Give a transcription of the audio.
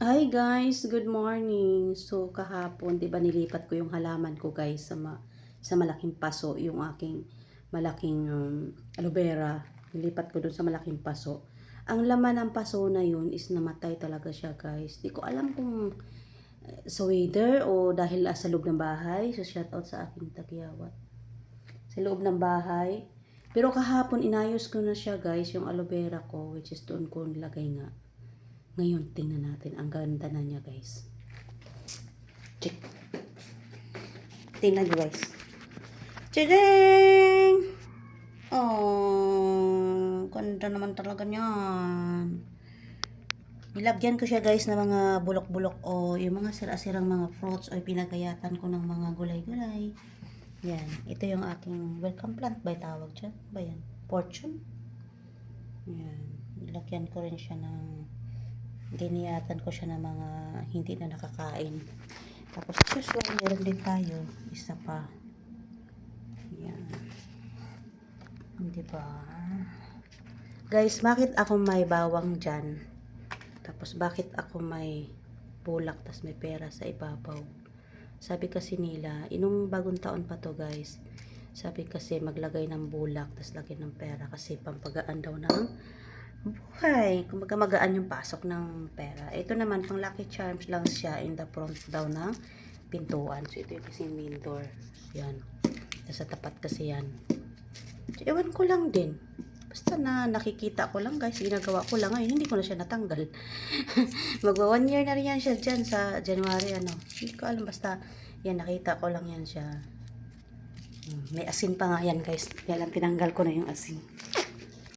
Hi guys, good morning. So kahapon, 'di ba nilipat ko yung halaman ko guys sa malaking paso, yung aking malaking aloe vera. Nilipat ko dun sa malaking paso. Ang laman ng paso na yun is namatay talaga siya guys. Di ko alam kung sa weather o dahil sa loob ng bahay. So shout out sa aking tagyawat. Sa loob ng bahay. Pero kahapon inayos ko na siya guys, yung aloe vera ko, which is doon ko nilagay nga. Ngayon, tingnan natin. Ang ganda na niya, guys. Check. Tingnan niyo, guys. Tadang! Oh, ganda naman talaga niyan. Nilagyan ko siya, guys, ng mga bulok-bulok o yung mga sira-sirang mga fruits o pinagayatan ko ng mga gulay-gulay. Yan. Ito yung aking welcome plant ba tawag dyan? Ba yan? Fortune? Yan. Nilagyan ko rin siya ng diniyatan ko siya ng mga hindi na nakakain. Tapos usual, meron din tayo. Isa pa. Yan. Diba? Guys, bakit ako may bawang dyan? Tapos bakit ako may bulak tas may pera sa ibabaw? Sabi kasi nila, inong bagong taon pa to guys. Sabi kasi maglagay ng bulak tas lagyan ng pera kasi pampagaan daw ng buhay. Kumbaga magaan yung pasok ng pera. Ito naman, pang lucky charms lang siya in the front daw ng pintuan. So, ito yung kasi main door. Yan. Nasa tapat kasi yan. So, ewan ko lang din. Basta na nakikita ko lang guys. Ginagawa ko lang. Ngayon, hindi ko na siya natanggal. Magwa 1 year na rin yan siya dyan sa January. Hindi ko alam. Basta, yan, nakita ko lang yan siya. May asin pa nga yan guys. Kaya lang tinanggal ko na yung asin.